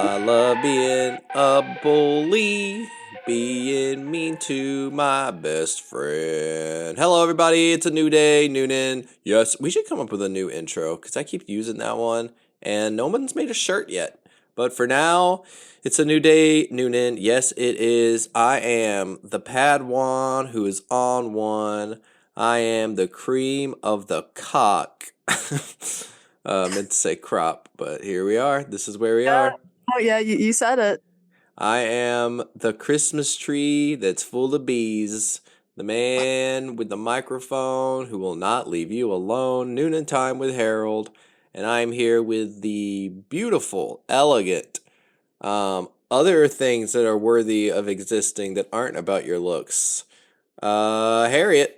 I love being a bully, being mean to my best friend. Hello, everybody. It's a new day, Noonan. Yes, we should come up with a new intro because I keep using that one and no one's made a shirt yet. But for now, it's a new day, Noonan. Yes, it is. I am the Padawan who is on one. I am the cream of the cock. Meant to say crop, but here we are. This is where we Yeah. are. Oh yeah, you said it. I am the Christmas tree that's full of bees. The man with the microphone who will not leave you alone. Noonan time with Harold. And I'm here with the beautiful, elegant, other things that are worthy of existing that aren't about your looks. Harriet.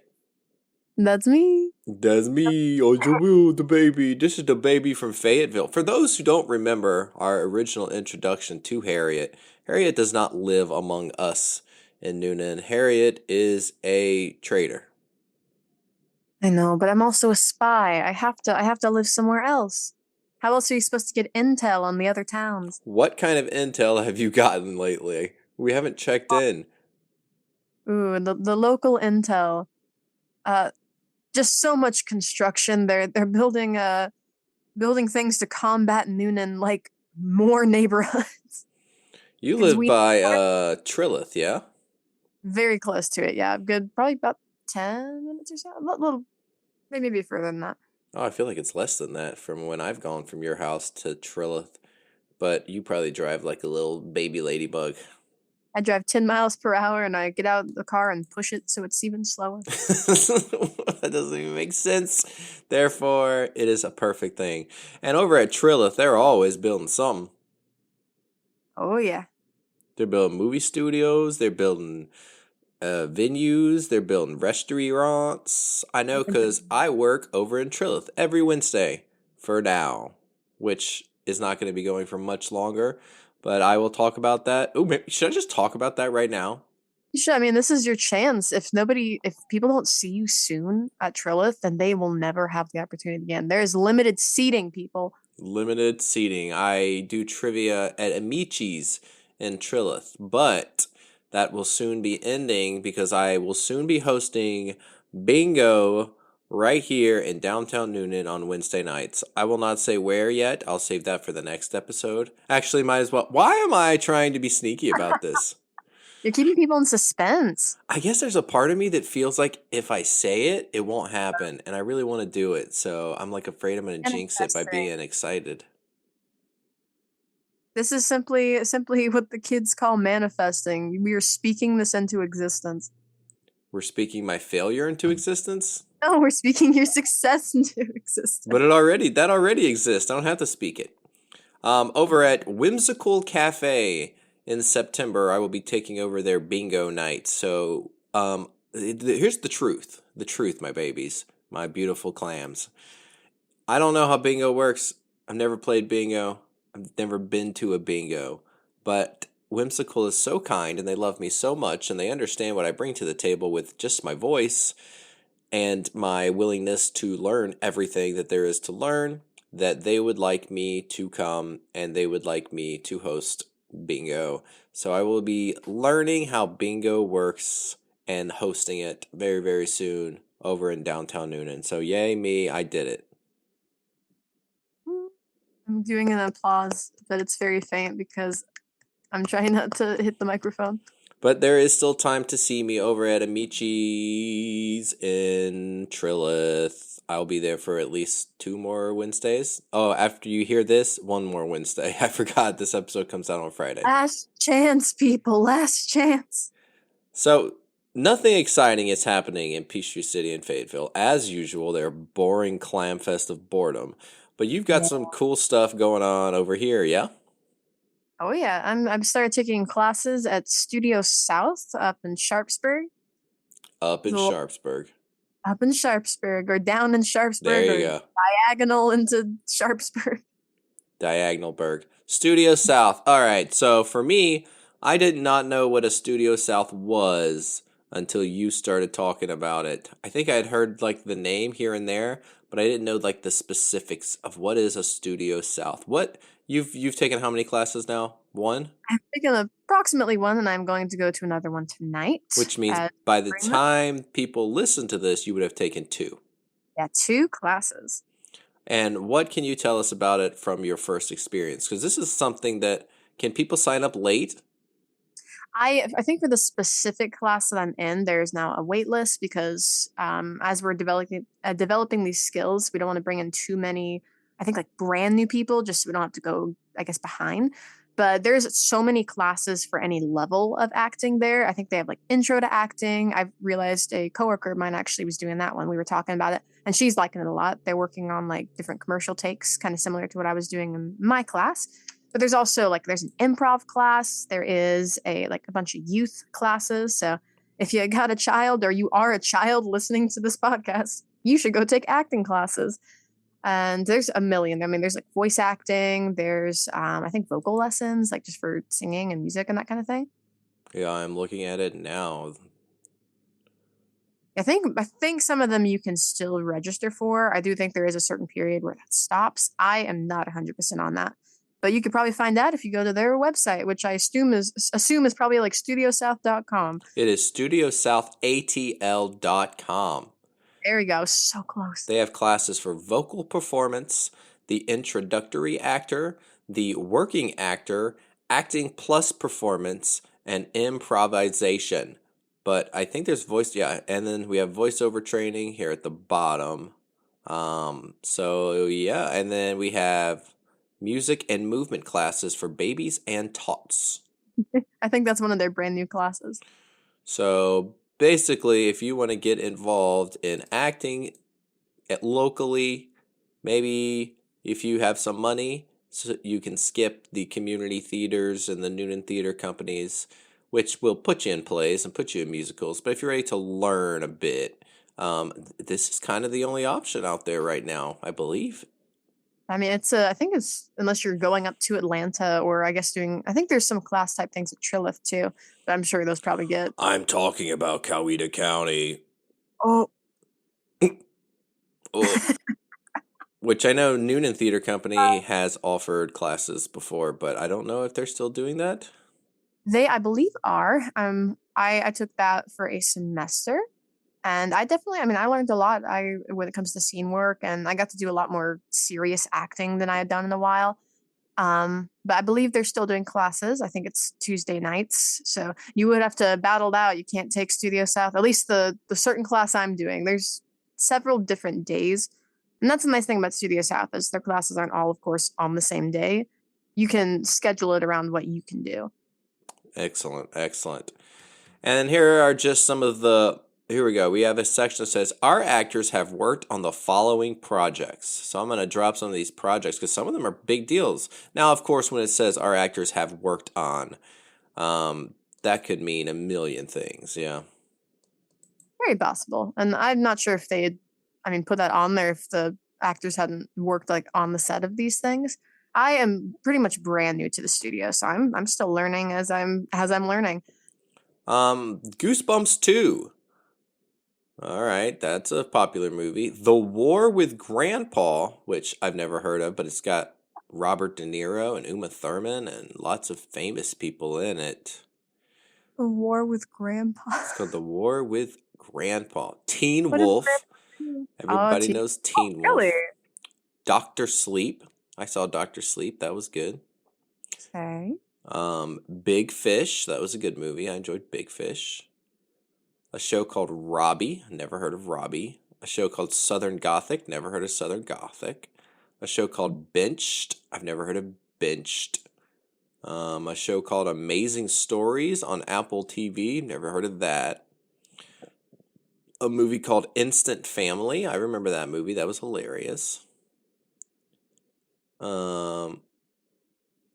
That's me. That's me, Ojo the baby. This is the baby from Fayetteville. For those who don't remember our original introduction to Harriet, Harriet does not live among us in Noonan. Harriet is a traitor. I know, but I'm also a spy. I have to live somewhere else. How else are you supposed to get intel on the other towns? What kind of intel have you gotten lately? We haven't checked in. Ooh, the local intel. Uh just so much construction. They're building things to combat Noonan, like more neighborhoods. You Because live we by Trilith, yeah? very close to it, yeah. Good, probably about 10 minutes or so. A little maybe further than that. Oh, I feel like it's less than that from when I've gone from your house to Trilith. But you probably drive like a little baby ladybug. I drive 10 miles per hour and I get out of the car and push it so it's even slower. That doesn't even make sense. Therefore, it is a perfect thing. And over at Trilith, they're always building something. Oh, yeah. They're building movie studios. They're building venues. They're building restaurants. I know because I work over in Trilith every Wednesday for now, which is not going to be going for much longer. But I will talk about that. Oh, should I just talk about that right now? You should. I mean, this is your chance. If people don't see you soon at Trilith, then they will never have the opportunity again. There is limited seating, people. Limited seating. I do trivia at Amici's in Trilith, but that will soon be ending because I will soon be hosting bingo right here in downtown Noonan on Wednesday nights. I will not say where yet. I'll save that for the next episode. Actually, might as well. Why am I trying to be sneaky about this? You're keeping people in suspense. I guess there's a part of me that feels like if I say it, it won't happen, and I really want to do it. So I'm like afraid I'm going to jinx it by Manifesting. being excited. This is simply what the kids call manifesting. We are speaking this into existence. We're speaking my failure into existence, No, we're speaking your success into existence. but that already exists. I don't have to speak it. Over at Whimsical Cafe in September, I will be taking over their bingo night. So here's the truth. The truth, my babies, my beautiful clams. I don't know how bingo works. I've never played bingo. I've never been to a bingo. But Whimsical is so kind and they love me so much and they understand what I bring to the table with just my voice and my willingness to learn everything that there is to learn, that they would like me to come and they would like me to host bingo. So I will be learning how bingo works and hosting it very, very soon over in downtown Noonan. So yay me, I did it. I'm doing an applause, but it's very faint because I'm trying not to hit the microphone. But there is still time to see me over at Amici's in Trilith. I'll be there for at least 2 more Wednesdays. Oh, after you hear this, 1 more Wednesday. I forgot this episode comes out on Friday. Last chance, people. Last chance. So, nothing exciting is happening in Peachtree City and Fayetteville. As usual, they're boring clam fest of boredom. But you've got some cool stuff going on over here, yeah? Oh yeah, I've started taking classes at Studio South up in Sharpsburg. Up in So Sharpsburg. up in Sharpsburg or down in Sharpsburg There or you go. diagonal into Sharpsburg. Diagonalburg. Studio South. All right. So for me, I did not know what a Studio South was until you started talking about it. I think I had heard like the name here and there, but I didn't know like the specifics of what is a Studio South. What You've taken how many classes now? One? I've taken approximately one, and I'm going to go to another one tonight. Which means by the Spring month. time people listen to this, you would have taken two. Yeah, 2 classes. And what can you tell us about it from your first experience? Because this is something that can people sign up late? I think for the specific class that I'm in, there's now a wait list because as we're developing these skills, we don't want to bring in too many. I think like brand new people, just so we don't have to go, I guess, behind. But there's so many classes for any level of acting there. I think they have like intro to acting. I've realized a coworker of mine actually was doing that one. We were talking about it, and she's liking it a lot. They're working on like different commercial takes, kind of similar to what I was doing in my class. But there's also like there's an improv class. There is a bunch of youth classes. So if you got a child or you are a child listening to this podcast, you should go take acting classes. And there's a million. I mean, there's like voice acting. There's I think vocal lessons, like just for singing and music and that kind of thing. Yeah, I'm looking at it now. I think some of them you can still register for. I do think there is a certain period where that stops. I am not 100% on that. But you could probably find out if you go to their website, which I assume is probably like studiosouth.com. It is studiosouthatl.com. There we go. So close. They have classes for vocal performance, the introductory actor, the working actor, acting plus performance, and improvisation. But I think there's voice, yeah, and then we have voiceover training here at the bottom. So yeah, and then we have music and movement classes for babies and tots. I think that's one of their brand new classes. So basically, if you want to get involved in acting locally, maybe if you have some money, so you can skip the community theaters and the Noonan Theater companies, which will put you in plays and put you in musicals. But if you're ready to learn a bit, this is kind of the only option out there right now, I believe. I mean, I think it's unless you're going up to Atlanta or I guess I think there's some class type things at Trilliff too, but I'm sure those probably get. I'm talking about Coweta County. Oh. Oh. Which I know Noonan Theater Company has offered classes before, but I don't know if they're still doing that. They, I believe, are. I took that for a semester, and I learned a lot. When it comes to scene work, and I got to do a lot more serious acting than I had done in a while. But I believe they're still doing classes. I think it's Tuesday nights, so you would have to battle it out. You can't take Studio South. At least the certain class I'm doing. There's several different days, and that's the nice thing about Studio South is their classes aren't all, of course, on the same day. You can schedule it around what you can do. Excellent, excellent. And here are just some of the. Here we go. We have a section that says, our actors have worked on the following projects. So I'm going to drop some of these projects because some of them are big deals. Now, of course, when it says our actors have worked on, that could mean a million things. Yeah. Very possible. And I'm not sure if they had, put that on there if the actors hadn't worked like on the set of these things. I am pretty much brand new to the studio, so I'm still learning as I'm learning. Goosebumps 2. All right, that's a popular movie. The War with Grandpa, which I've never heard of, but it's got Robert De Niro and Uma Thurman and lots of famous people in it. The War with Grandpa. It's called The War with Grandpa. Teen Wolf. Everybody knows Teen Wolf. Really? Dr. Sleep. I saw Dr. Sleep. That was good. Okay. Big Fish. That was a good movie. I enjoyed Big Fish. A show called Robbie. Never heard of Robbie. A show called Southern Gothic. Never heard of Southern Gothic. A show called Benched. I've never heard of Benched. A show called Amazing Stories on Apple TV. Never heard of that. A movie called Instant Family. I remember that movie. That was hilarious.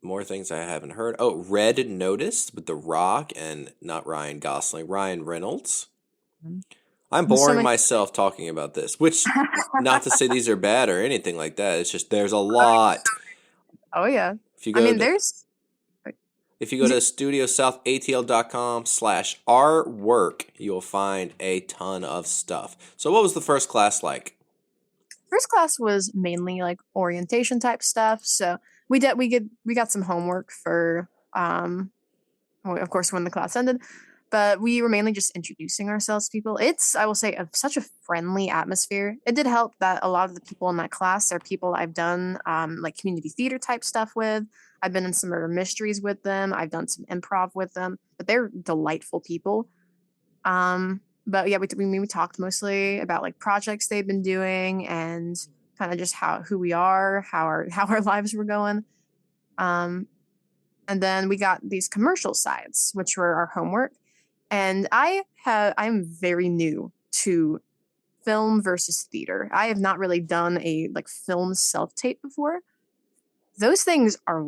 More things I haven't heard. Oh, Red Notice with The Rock and not Ryan Gosling, Ryan Reynolds. I'm boring myself talking about this, which not to say these are bad or anything like that. It's just there's a lot. Oh yeah. If you go there's. If you go to studiosouthatl.com/rwork, you'll find a ton of stuff. So what was the first class like? First class was mainly like orientation type stuff. So We got some homework for well, of course when the class ended, but we were mainly just introducing ourselves to people. It's, I will say, such a friendly atmosphere. It did help that a lot of the people in that class are people I've done like community theater type stuff with. I've been in some murder mysteries with them. I've done some improv with them, but they're delightful people. But yeah, we talked mostly about like projects they've been doing and kind of just how who we are, how our lives were going. Um, and then we got these commercial sides, which were our homework. And I'm very new to film versus theater. I have not really done a like film self tape before. Those things are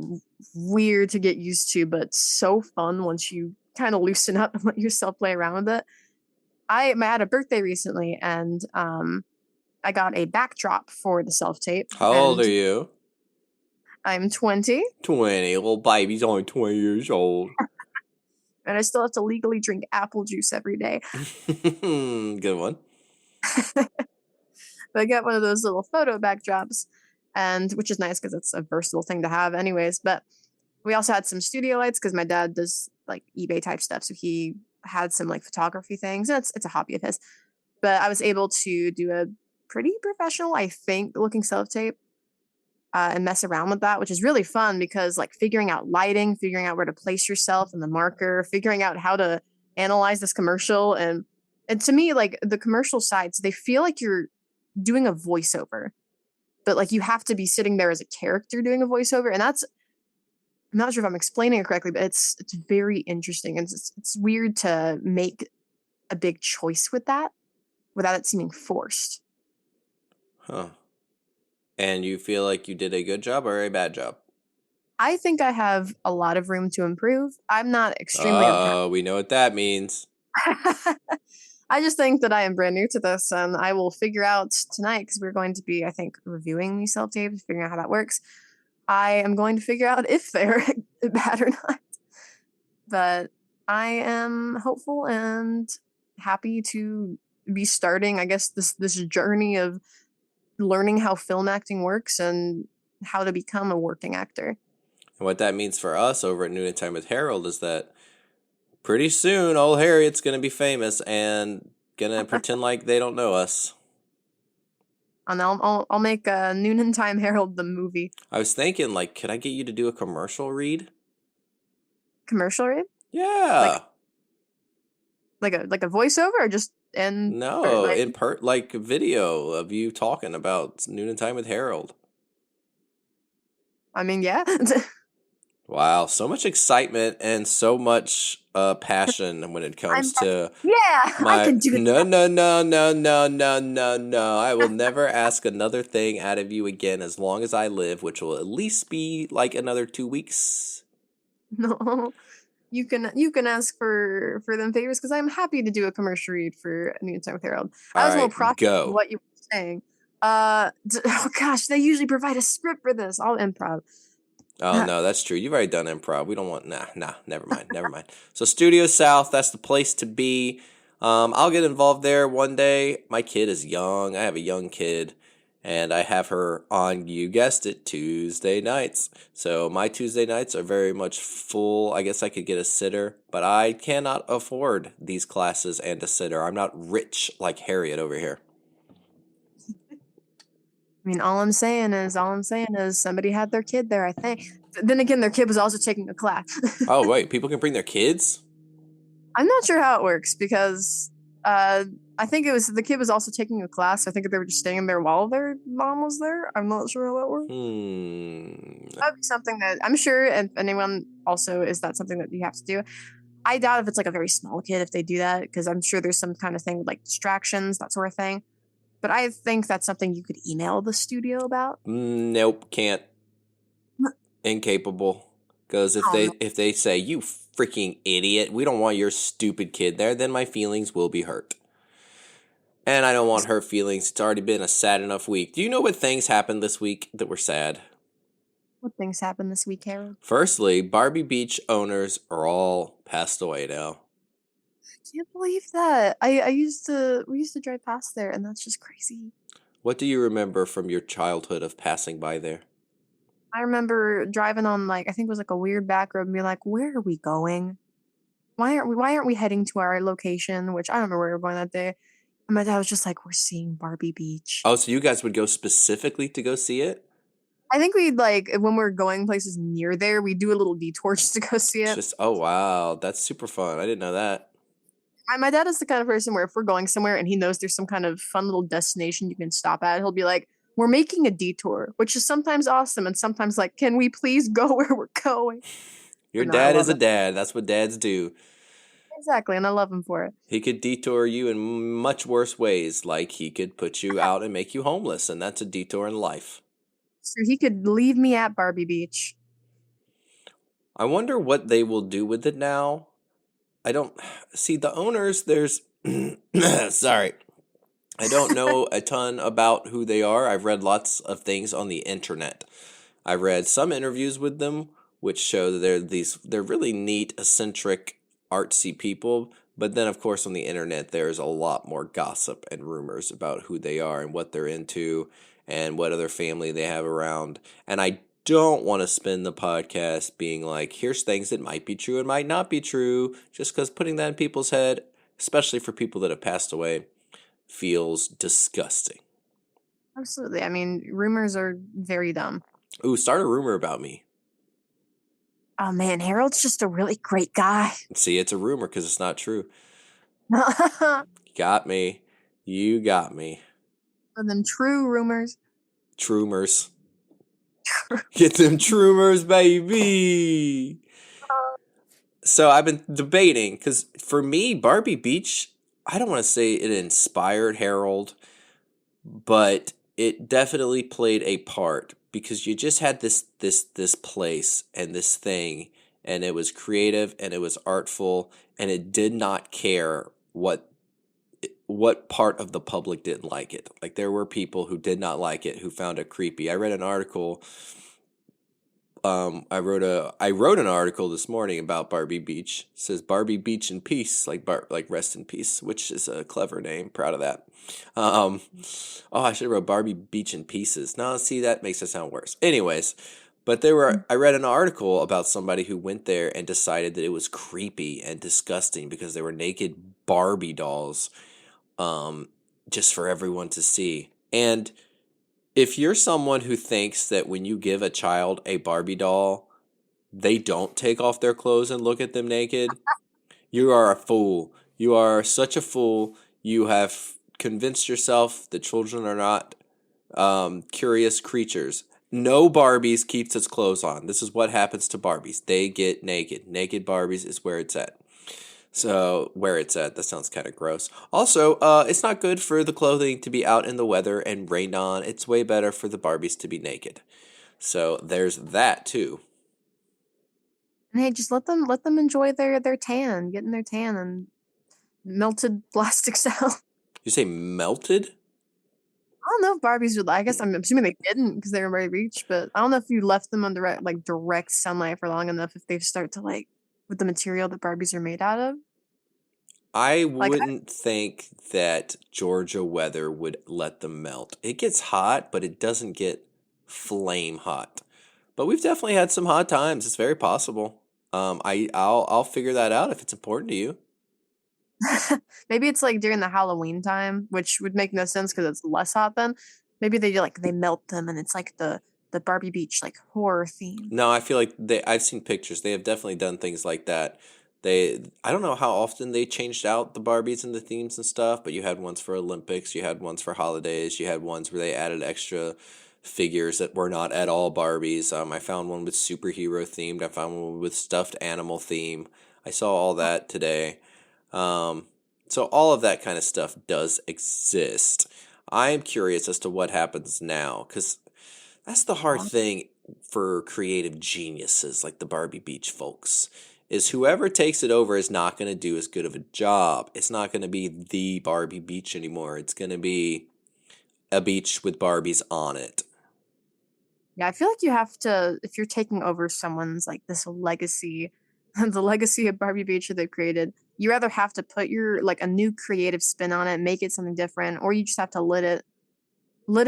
weird to get used to, but so fun once you kind of loosen up and let yourself play around with it. I had a birthday recently, and I got a backdrop for the self tape, How old and are you? I'm 20, 20. Little baby's only 20 years old. and I still have to legally drink apple juice every day. Good one. But I got one of those little photo backdrops, and which is nice because it's a versatile thing to have, anyways. But we also had some studio lights because my dad does like eBay type stuff, so he had some like photography things. And it's a hobby of his. But I was able to do a pretty professional, I think, looking self tape and mess around with that, which is really fun because like figuring out lighting, figuring out where to place yourself in the marker, figuring out how to analyze this commercial, and to me, like the commercial sides, they feel like you're doing a voiceover, but like you have to be sitting there as a character doing a voiceover, and that's, I'm not sure if I'm explaining it correctly, but it's very interesting, and it's weird to make a big choice with that without it seeming forced. Huh. And you feel like you did a good job or a bad job? I think I have a lot of room to improve. I'm not extremely unhappy. We know what that means. I just think that I am brand new to this, and I will figure out tonight because we're going to be, I think, reviewing these self tapes, figuring out how that works. I am going to figure out if they're bad or not. But I am hopeful and happy to be starting, I guess, this journey of learning how film acting works and how to become a working actor. And what that means for us over at Noon and Time with Harold is that pretty soon old Harriet's going to be famous and going to pretend like they don't know us. And I'll make a Noonan Time Herald the movie. I was thinking, like, could I get you to do a commercial read? Commercial read? Yeah. Like a voiceover or just in No, like, like video of you talking about Noon and Time with Harold. I mean, yeah. Wow, so much excitement and so much passion when it comes to yeah, I my can do no that. no no no no no no no. I will never ask another thing out of you again as long as I live, which will at least be like another 2 weeks. No. You can ask for them favors because I'm happy to do a commercial read for Noonan Time with Herald. I All was a little right, processing go. what you were saying. Oh gosh, they usually provide a script for this. I'll improv. Oh no, that's true. You've already done improv. We don't want nah. Never mind. Never mind. So Studio South, that's the place to be. I'll get involved there one day. My kid is young. I have a young kid, and I have her on. You guessed it, Tuesday nights. So my Tuesday nights are very much full. I guess I could get a sitter, but I cannot afford these classes and a sitter. I'm not rich like Harriet over here. I mean, all I'm saying is somebody had their kid there, I think. Then again, their kid was also taking a class. Oh wait, people can bring their kids? I'm not sure how it works because I think it was the kid was also taking a class. I think they were just staying there while their mom was there. I'm not sure how that works. That'd be something that I'm sure if anyone also is that something that you have to do. I doubt if it's like a very small kid if they do that because I'm sure there's some kind of thing with like distractions, that sort of thing. But I think that's something you could email the studio about. Nope, can't. Incapable. Because Oh, no. if they say, you freaking idiot, we don't want your stupid kid there, then my feelings will be hurt. And I don't want her feelings. It's already been a sad enough week. Do you know what things happened this week that were sad? What things happened this week, Harold? Firstly, Barbie Beach owners are all passed away now. I can't believe that. We used to drive past there, and that's just crazy. What do you remember from your childhood of passing by there? I remember driving on like I think it was like a weird back road and be like, where are we going? Why aren't we heading to our location? Which I don't remember where we were going that day. And my dad was just like, we're seeing Barbie Beach. Oh, so you guys would go specifically to go see it? I think we'd like when we're going places near there, we do a little detour just to go see It's it. just, oh wow, that's super fun. I didn't know that. My dad is the kind of person where if we're going somewhere and he knows there's some kind of fun little destination you can stop at, he'll be like, we're making a detour, which is sometimes awesome and sometimes like, can we please go where we're going? Your But no, I dad is love a it. dad. That's what dads do. Exactly, and I love him for it. He could detour you in much worse ways, like he could put you out and make you homeless, and that's a detour in life. So he could leave me at Barbie Beach. I wonder what they will do with it now. I don't see the owners. There's sorry. I don't know a ton about who they are. I've read lots of things on the internet. I've read some interviews with them, which show that they're really neat, eccentric, artsy people. But then, of course, on the internet, there's a lot more gossip and rumors about who they are and what they're into and what other family they have around. And I don't want to spend the podcast being like, here's things that might be true and might not be true, just because putting that in people's head, especially for people that have passed away, feels disgusting. Absolutely. I mean, rumors are very dumb. Ooh, start a rumor about me. Oh man, Harold's just a really great guy. See, it's a rumor because it's not true. For Got me. You got me. them true rumors. Troomers. Get them troomers, baby. So I've been debating because for me, Barbie Beach, I don't want to say it inspired Harold, but it definitely played a part because you just had this place and this thing, and it was creative and it was artful, and it did not care what part of the public didn't like it. Like there were people who did not like it, who found it creepy. I read an article. I wrote an article this morning about Barbie Beach. It says Barbie Beach in peace, like rest in peace, which is a clever name. Proud of that. Um, oh, I should have wrote Barbie Beach in pieces. No, see, that makes it sound worse. Anyways, but I read an article about somebody who went there and decided that it was creepy and disgusting because there were naked Barbie dolls, just for everyone to see. And if you're someone who thinks that when you give a child a Barbie doll, they don't take off their clothes and look at them naked, you are a fool. You are such a fool. You have convinced yourself that children are not curious creatures. No Barbies keeps its clothes on. This is what happens to Barbies. They get naked. Naked Barbies is where it's at. So, where it's at, that sounds kind of gross. Also, it's not good for the clothing to be out in the weather and rained on. It's way better for the Barbies to be naked. So, there's that too. And hey, just let them enjoy their tan, getting their tan and melted plastic cell. You say melted? I don't know if Barbies would. I guess I'm assuming they didn't because they were very rich, but I don't know if you left them on direct sunlight for long enough if they start to like with the material that Barbies are made out of. I Like, wouldn't think that Georgia weather would let them melt. It gets hot, but it doesn't get flame hot. But we've definitely had some hot times. It's very possible. I'll figure that out if it's important to you. maybe it's like during the Halloween time, which would make no sense because it's less hot then. Maybe they melt them and it's like the Barbie Beach like horror theme. No, I feel like I've seen pictures. They have definitely done things like that. I don't know how often they changed out the Barbies and the themes and stuff, but you had ones for Olympics, you had ones for holidays, you had ones where they added extra figures that were not at all Barbies. I found one with superhero themed. I found one with stuffed animal theme. I saw all that today. So all of that kind of stuff does exist. I am curious as to what happens now, because that's the hard thing for creative geniuses like the Barbie Beach folks, is whoever takes it over is not going to do as good of a job. It's not going to be the Barbie Beach anymore. It's going to be a beach with Barbies on it. Yeah, I feel like you have to if you're taking over someone's like this legacy, the legacy of Barbie Beach that they've created. You either have to put your like a new creative spin on it, make it something different, or you just have to let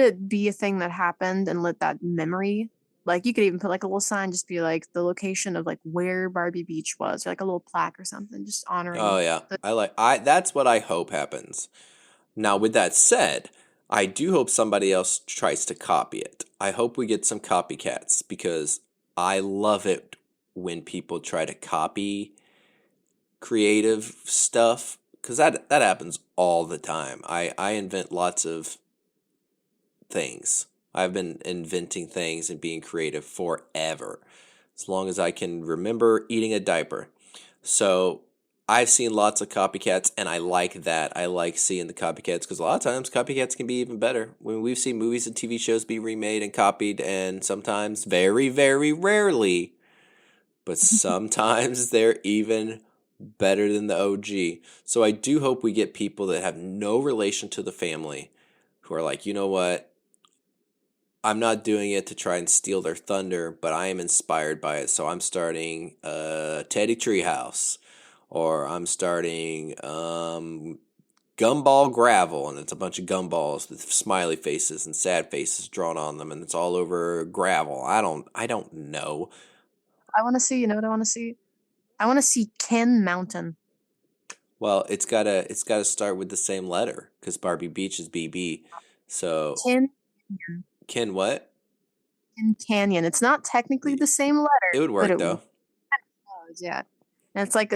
it be a thing that happened and let that memory Like you could even put like a little sign, just be like the location of like where Barbie Beach was, or like a little plaque or something, just Oh honoring yeah, the. I that's what I hope happens. Now, with that said, I do hope somebody else tries to copy it. I hope we get some copycats because I love it when people try to copy creative stuff because that happens all the time. I invent lots of things. I've been inventing things and being creative forever, as long as I can remember eating a diaper. So I've seen lots of copycats, and I like that. I like seeing the copycats because a lot of times copycats can be even better. When we've seen movies and TV shows be remade and copied, and sometimes, very, very rarely, but sometimes they're even better than the OG. So I do hope we get people that have no relation to the family who are like, you know what? I'm not doing it to try and steal their thunder, but I am inspired by it. So I'm starting Teddy Treehouse, or I'm starting Gumball Gravel, and it's a bunch of gumballs with smiley faces and sad faces drawn on them, and it's all over gravel. I don't know. I want to see. You know what I want to see? I want to see Ken Mountain. Well, it's gotta start with the same letter because Barbie Beach is BB. So Ken Ken, what? Ken Canyon. It's not technically the same It letter, would but work it though. was. Yeah. And it's like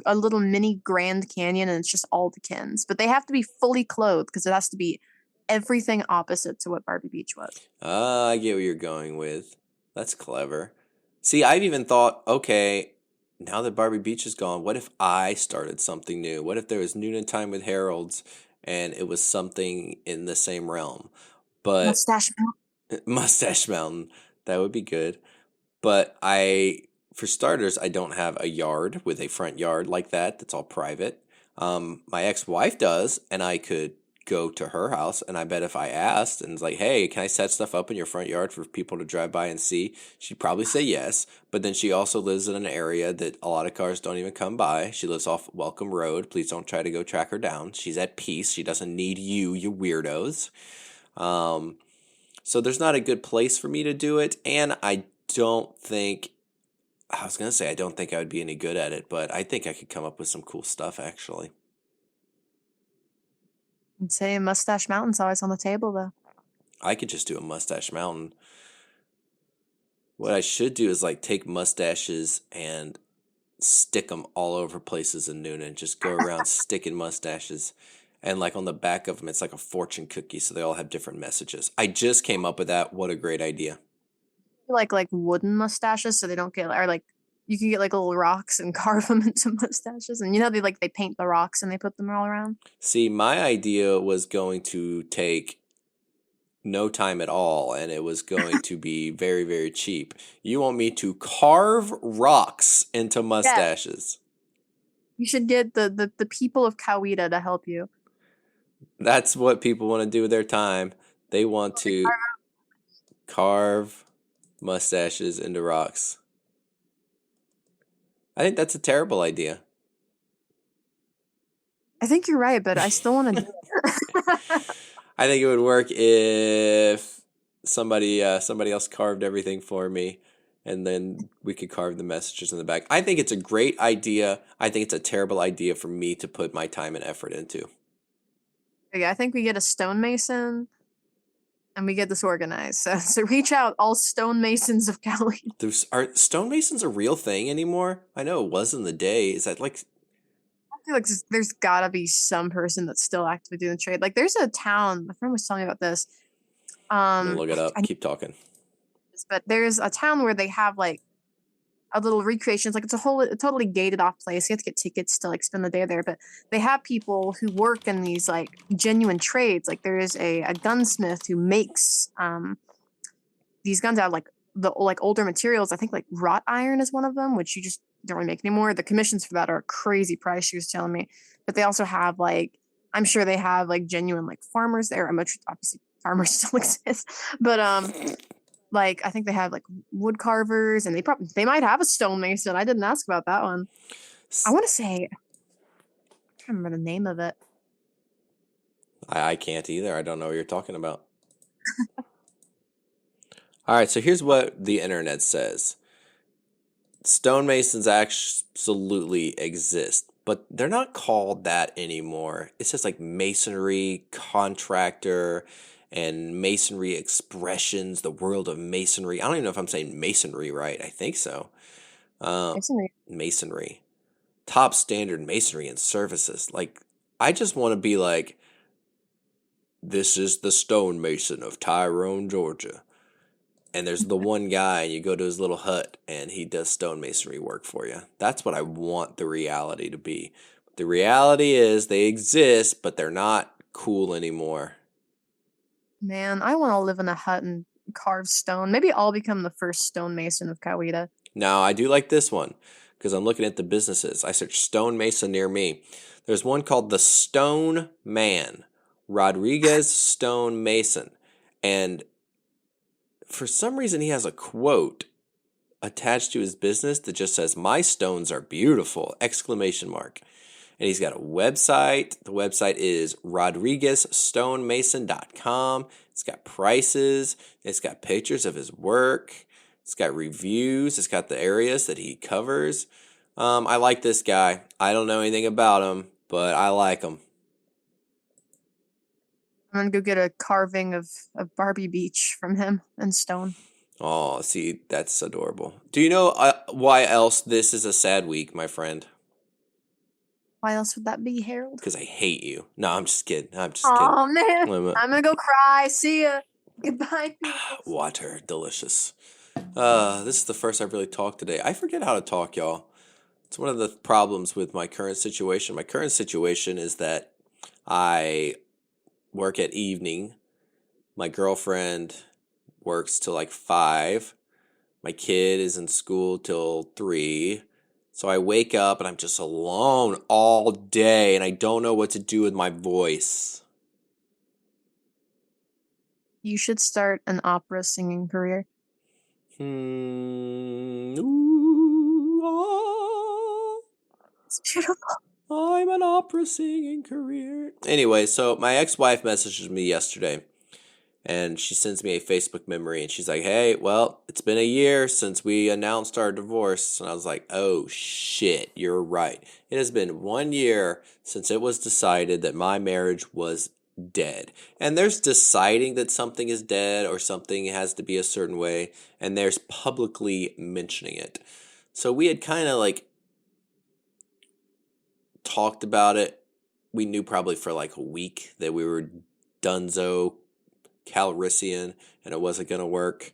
a little mini Grand Canyon, and it's just all the Kens, but they have to be fully clothed because it has to be everything opposite to what Barbie Beach was. Ah, I get what you're going with. That's clever. See, I've even thought, okay, now that Barbie Beach is gone, what if I started something new? What if there was Noon and Time with Harold's and it was something in the same realm? But Mustache Mustache Mountain, that would be good. But for starters, I don't have a yard with a front yard like that. That's all private. My ex-wife does, and I could go to her house, and I bet if I asked and was like, "Hey, can I set stuff up in your front yard for people to drive by and see?" She'd probably say yes. But then she also lives in an area that a lot of cars don't even come by. She lives off Welcome Road. Please don't try to go track her down. She's at peace. She doesn't need you, you weirdos. Um, so there's not a good place for me to do it, and don't think I was gonna say I don't think I would be any good at it, but I think I could come up with some cool stuff actually. I'd say Mustache Mountain's always on the table, though. I could just do a mustache mountain. What I should do is like take mustaches and stick them all over places in Noonan. Just go around sticking mustaches. And like on the back of them, it's like a fortune cookie, so they all have different messages. I just came up with that. What a great idea. Like wooden mustaches, so they don't get, or like you can get like little rocks and carve them into mustaches, and you know they paint the rocks and they put them all around. See, my idea was going to take no time at all, and it was going to be very, very cheap. You want me to carve rocks into Yeah, mustaches? you should get the people of Coweta to help you. That's what people want to do with their time. They want to carve mustaches into rocks. I think that's a terrible idea. I think you're right, but I still want to do it. I think it would work if somebody else carved everything for me, and then we could carve the messages in the back. I think it's a great idea. I think it's a terrible idea for me to put my time and effort into. Yeah, I think we get a stonemason and we get this organized. So reach out, all stonemasons of Coweta. Are stonemasons a real thing anymore? I know it was in the day. Is that like I feel like there's gotta be some person that's still actively doing the trade. Like there's a town, my friend was telling me about this. I'm gonna look it up. I know Keep talking. this, but there's a town where they have like a little recreation. It's like it's a totally gated off place. You have to get tickets to like spend the day there. But they have people who work in these like genuine trades. Like there is a gunsmith who makes these guns out of like the like older materials. I think like wrought iron is one of them, which you just don't really make anymore. The commissions for that are a crazy price, she was telling me. But they also have like, I'm sure they have like genuine like farmers there. I'm much obviously farmers still exist, but like I think they have like wood carvers, and they might have a stonemason. I didn't ask about that one. I want to say, I can't remember the name of it. I can't either. I don't know what you're talking about. All right, so here's what the internet says. Stonemasons absolutely exist, but they're not called that anymore. It's just like masonry contractor and masonry expressions, the world of masonry. I don't even know if I'm saying masonry right. I think so. Uh, Masonry. masonry. Top standard masonry and services. Like, I just want to be like, this is the stonemason of Tyrone, Georgia. And there's the one guy, and you go to his little hut, and he does stonemasonry work for you. That's what I want the reality to be. The reality is they exist, but they're not cool anymore. Man, I want to live in a hut and carve stone. Maybe I'll become the first stonemason of Coweta. Now, I do like this one because I'm looking at the businesses. I searched stonemason near me. There's one called the Stone Man, Rodriguez Stone Mason. And for some reason, he has a quote attached to his business that just says, "My stones are beautiful!" exclamation mark. And he's got a website. The website is rodriguezstonemason.com. It's got prices. It's got pictures of his work. It's got reviews. It's got the areas that he covers. I like this guy. I don't know anything about him, but I like him. I'm gonna go get a carving of Barbie Beach from him in stone. Oh, see, that's adorable. Do you know why else this is a sad week, my friend? Why else would that be, Harold? Because I hate you. No, I'm just kidding. I'm just kidding. Oh man, I'm gonna go cry. See ya. Goodbye, people. Water, delicious. This is the first I've really talked today. I forget how to talk, y'all. It's one of the problems with my current situation. My current situation is that I work at evening. My girlfriend works till like 5. My kid is in school till 3. So I wake up and I'm just alone all day and I don't know what to do with my voice. You should start an opera singing career. Ooh, ah. It's beautiful. I'm an opera singing career. Anyway, so my ex-wife messaged me yesterday and she sends me a Facebook memory and she's like, "Hey, well, it's been a year since we announced our divorce." And I was like, "Oh shit, you're right. It has been 1 year since it was decided that my marriage was dead." And there's deciding that something is dead or something has to be a certain way, and there's publicly mentioning it. So we had kind of like talked about it. We knew probably for like a week that we were dunzo Calrissian and it wasn't going to work.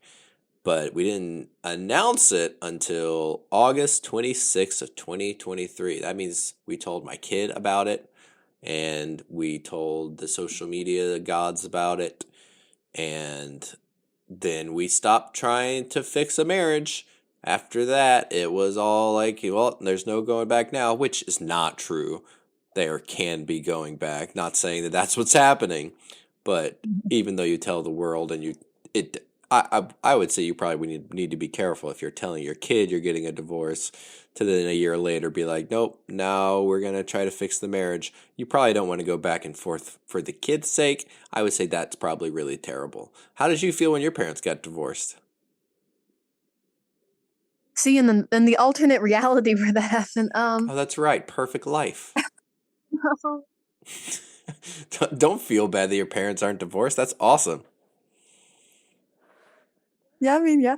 But we didn't announce it until August 26th of 2023. That means we told my kid about it and we told the social media gods about it. And then we stopped trying to fix a marriage. After that, it was all like, well, there's no going back now, which is not true. There can be going back. Not saying that that's what's happening, but even though you tell the world and I would say you probably need to be careful if you're telling your kid you're getting a divorce to then a year later be like, nope, now we're going to try to fix the marriage. You probably don't want to go back and forth for the kid's sake. I would say that's probably really terrible. How did you feel when your parents got divorced? See, in the alternate reality where that happened, Oh, that's right. Perfect life. Don't feel bad that your parents aren't divorced. That's awesome. yeah, I mean, yeah.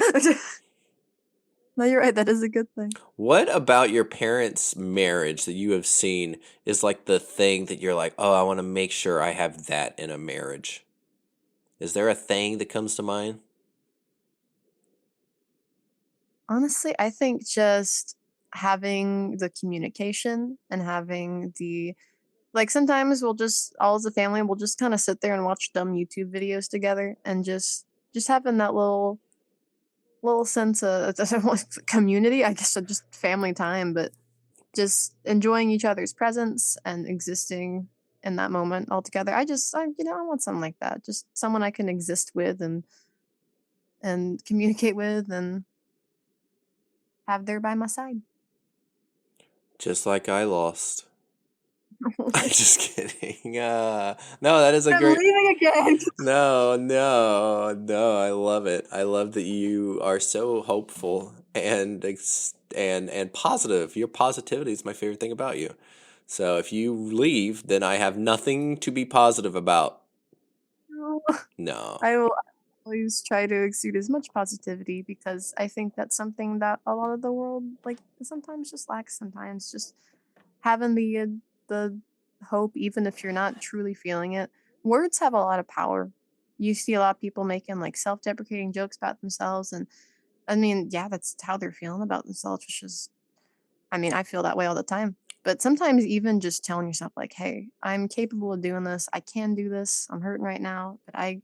No, you're right. That is a good thing. What about your parents' marriage that you have seen is like the thing that you're like, oh, I want to make sure I have that in a marriage? Is there a thing that comes to mind? Honestly, I think just having the communication and having the like sometimes we'll just all as a family we'll just kind of sit there and watch dumb YouTube videos together and just having that little sense of community, I guess, just family time, but just enjoying each other's presence and existing in that moment all together. I want something like that. Just someone I can exist with and communicate with and have there by my side. Just like I lost. I'm just kidding. No, that is a I'm great. leaving again. No, no, no. I love it. I love that you are so hopeful and positive. Your positivity is my favorite thing about you. So if you leave, then I have nothing to be positive about. No. No. I will always try to exude as much positivity because I think that's something that a lot of the world like sometimes just lacks. Sometimes just having the hope, even if you're not truly feeling it. Words have a lot of power. You see a lot of people making like self-deprecating jokes about themselves, and I mean, yeah, that's how they're feeling about themselves, which is, I mean, I feel that way all the time. But sometimes even just telling yourself like, "Hey, I'm capable of doing this. I can do this. I'm hurting right now, but I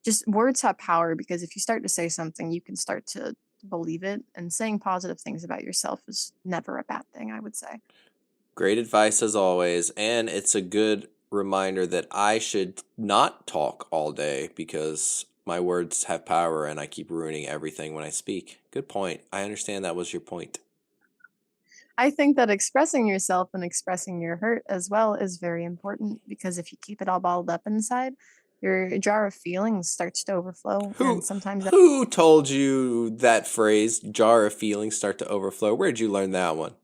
just words have power because if you start to say something, you can start to believe it. And saying positive things about yourself is never a bad thing, I would say. Great advice as always, and it's a good reminder that I should not talk all day because my words have power and I keep ruining everything when I speak. Good point. I understand that was your point. I think that expressing yourself and expressing your hurt as well is very important because if you keep it all bottled up inside, your jar of feelings starts to overflow. And Who sometimes that who told you that phrase, jar of feelings start to overflow? Where'd you learn that one?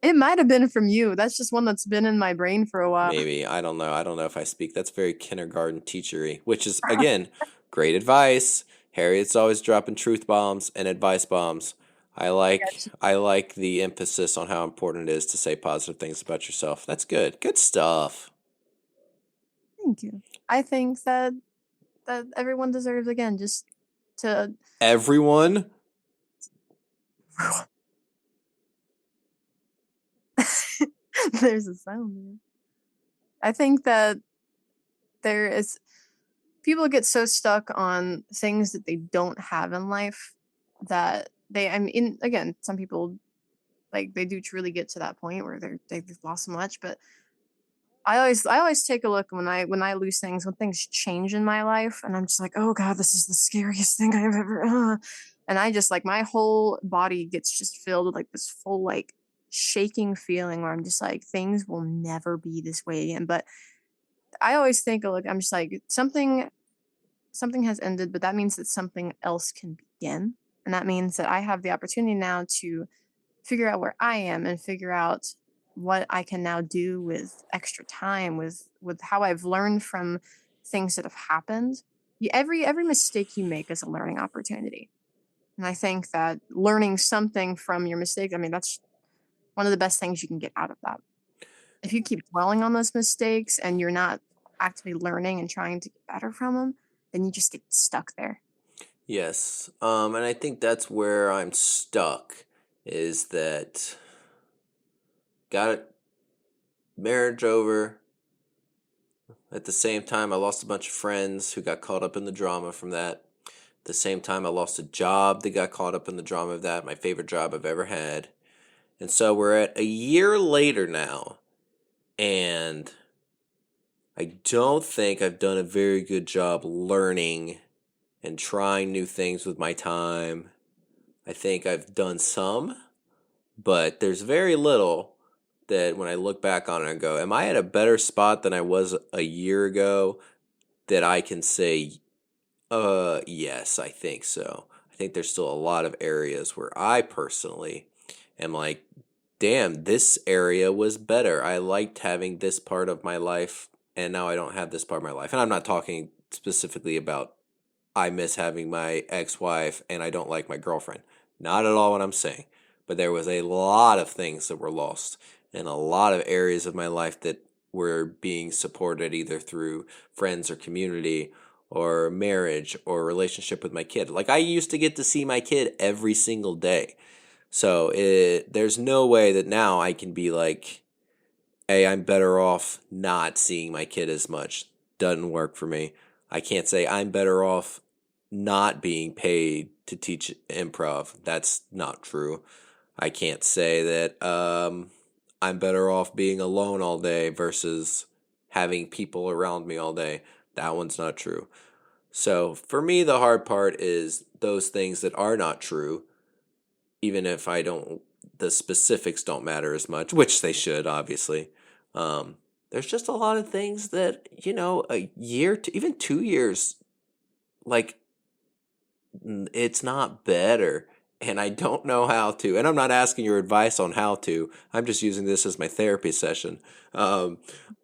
it might have been from you. That's just one that's been in my brain for a while. Maybe. I don't know. I don't know if I speak. That's very kindergarten teachery, which is again, great advice. Harriet's always dropping truth bombs and advice bombs. Yeah, I like the emphasis on how important it is to say positive things about yourself. That's good. Good stuff. thank you. I think that everyone deserves again just to Everyone, there's a sound there. I think that there is people get so stuck on things that they don't have in life that I mean, again, some people like they do truly get to that point where they've lost so much. But I always take a look when I lose things, when things change in my life, and I'm just like, oh god, this is the scariest thing I've ever. And I just like my whole body gets just filled with like this full like shaking feeling where I'm just like things will never be this way again. But I always think, look, I'm just like something has ended, but that means that something else can begin. And that means that I have the opportunity now to figure out where I am and figure out what I can now do with extra time, with how I've learned from things that have happened. Every mistake you make is a learning opportunity. And I think that learning something from your mistake, I mean, that's one of the best things you can get out of that. If you keep dwelling on those mistakes and you're not actively learning and trying to get better from them, then you just get stuck there. yes. And I think that's where I'm stuck. Is that got it? Marriage over. At the same time, I lost a bunch of friends who got caught up in the drama from that. At the same time, I lost a job that got caught up in the drama of that, my favorite job I've ever had. And so we're at a year later now, and I don't think I've done a very good job learning and trying new things with my time. I think I've done some, but there's very little that when I look back on it and go, am I at a better spot than I was a year ago that I can say, yes, I think so. I think there's still a lot of areas where I personally am like, damn, this area was better. I liked having this part of my life, and now I don't have this part of my life. And I'm not talking specifically about I miss having my ex wife and I don't like my girlfriend. Not at all what I'm saying. But there was a lot of things that were lost, and a lot of areas of my life that were being supported either through friends or community or marriage or relationship with my kid. Like I used to get to see my kid every single day. So there's no way that now I can be like, hey, I'm better off not seeing my kid as much. Doesn't work for me. I can't say I'm better off not being paid to teach improv. That's not true. I can't say that I'm better off being alone all day versus having people around me all day. That one's not true. So for me, the hard part is those things that are not true, even if I don't the specifics don't matter as much, which they should, obviously. There's just a lot of things that, a year to even 2 years, like, it's not better. And I don't know how to. And I'm not asking your advice on how to. I'm just using this as my therapy session. Um,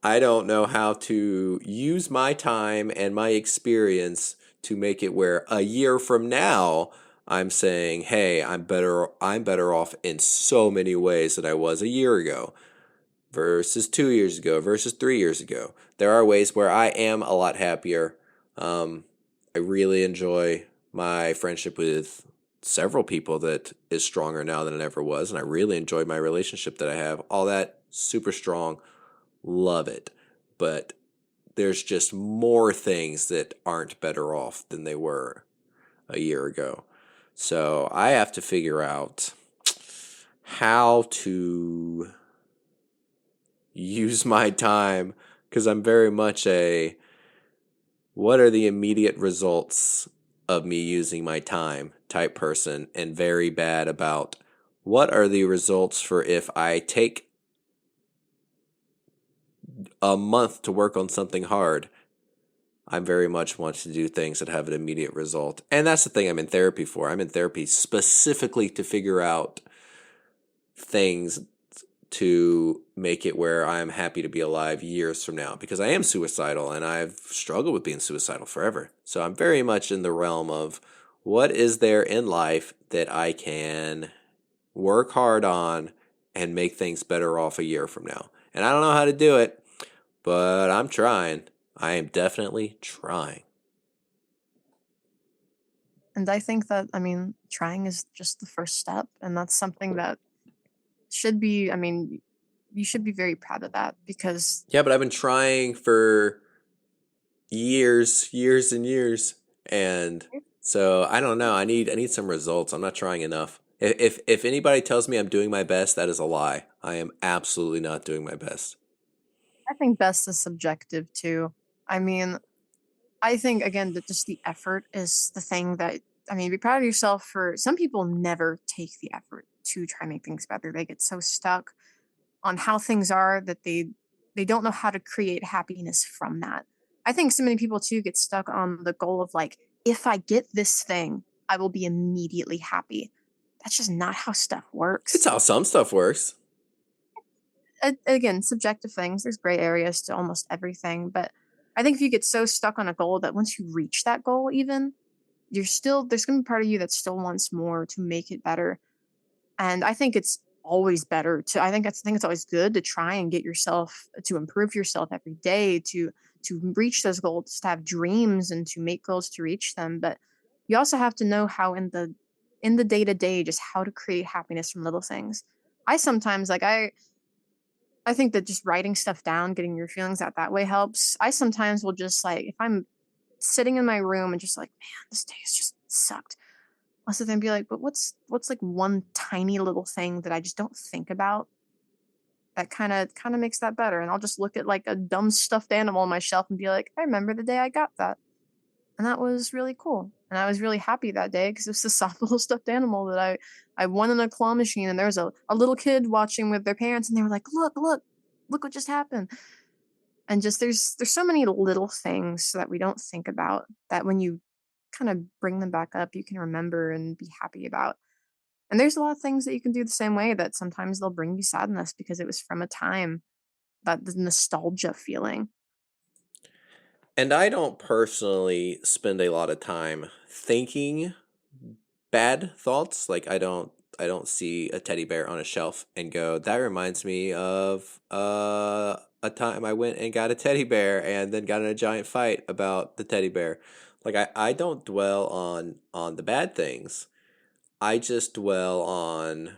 I don't know how to use my time and my experience to make it where a year from now I'm saying, "Hey, I'm better off in so many ways than I was a year ago versus 2 years ago versus 3 years ago." There are ways where I am a lot happier. I really enjoy my friendship with several people that is stronger now than it ever was. And I really enjoy my relationship that I have. All that super strong. Love it. But there's just more things that aren't better off than they were a year ago. So I have to figure out how to use my time because I'm very much a what are the immediate results of me using my time type person, and very bad about what are the results for if I take a month to work on something hard. I very much want to do things that have an immediate result. And that's the thing I'm in therapy for. I'm in therapy specifically to figure out things to make it where I am happy to be alive years from now because I am suicidal and I've struggled with being suicidal forever. So I'm very much in the realm of what is there in life that I can work hard on and make things better off a year from now. And I don't know how to do it, but I'm trying. I am definitely trying. And I think that, I mean, trying is just the first step. And that's something that should be, I mean, you should be very proud of that because Yeah, but I've been trying for years and years. And so I don't know. I need some results. I'm not trying enough. If anybody tells me I'm doing my best, that is a lie. I am absolutely not doing my best. I think best is subjective too. I mean, I think again that just the effort is the thing that I mean, be proud of yourself for some people never take the effort to try and make things better. They get so stuck on how things are that they don't know how to create happiness from that. I think so many people too get stuck on the goal of like, if I get this thing, I will be immediately happy. That's just not how stuff It's works. how some stuff works. Again, subjective things. There's gray areas to almost everything, but I think if you get so stuck on a goal that once you reach that goal, even you're still there's going to be part of you that still wants more to make it better. And I think it's always better to I think it's always good to try and get yourself to improve yourself every day to reach those goals, to have dreams and to make goals to reach them. But you also have to know how in the day to day just how to create happiness from little things. I sometimes like I think that just writing stuff down, getting your feelings out that way helps. I sometimes will just like if I'm sitting in my room and just like, man, this day has just sucked. I'll sit there and be like, but what's like one tiny little thing that I just don't think about that kind of makes that better. And I'll just look at like a dumb stuffed animal on my shelf and be like, I remember the day I got that. And that was really cool. And I was really happy that day because it was a soft little stuffed animal that I won in a claw machine and there was a little kid watching with their parents and they were like, look what just happened. And just there's so many little things that we don't think about that when you kind of bring them back up, you can remember and be happy about. And there's a lot of things that you can do the same way that sometimes they'll bring you sadness because it was from a time that the nostalgia feeling. And I don't personally spend a lot of time thinking bad thoughts. Like I don't see a teddy bear on a shelf and go, that reminds me of a time I went and got a teddy bear and then got in a giant fight about the teddy bear. Like I don't dwell on the bad things. I just dwell on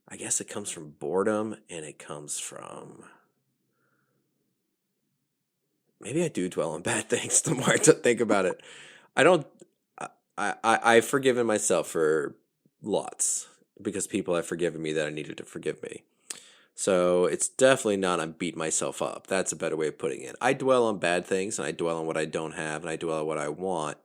I guess it comes from boredom and it comes from maybe I do dwell on bad things the more I think about it. I don't. I've forgiven myself for lots because people have forgiven me that I needed to forgive me. So it's definitely not I'm beat myself up. That's a better way of putting it. I dwell on bad things and I dwell on what I don't have and I dwell on what I want.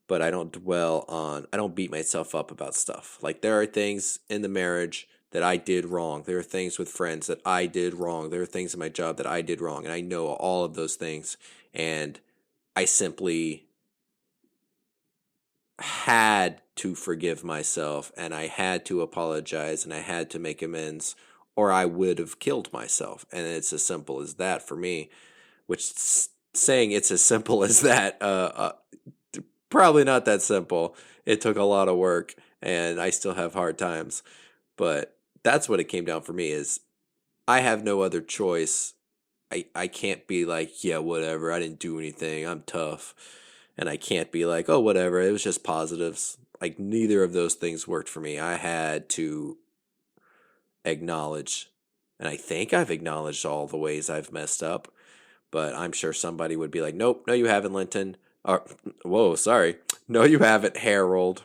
but I don't beat myself up about stuff. Like there are things in the marriage that I did wrong. There are things with friends that I did wrong. There are things in my job that I did wrong. And I know all of those things. And I simply had to forgive myself and I had to apologize and I had to make amends or I would have killed myself. And it's as simple as that for me, which saying it's as simple as that, probably not that simple. It took a lot of work and I still have hard times, but that's what it came down for me is I have no other choice. I can't be like, yeah, whatever. I didn't do anything. I'm tough. And I can't be like, oh, whatever. It was just positives. Like, neither of those things worked for me. I had to acknowledge, and I think I've acknowledged all the ways I've messed up, but I'm sure somebody would be like, nope, no, you haven't, Linton. Or, whoa, sorry. No, you haven't, Harold.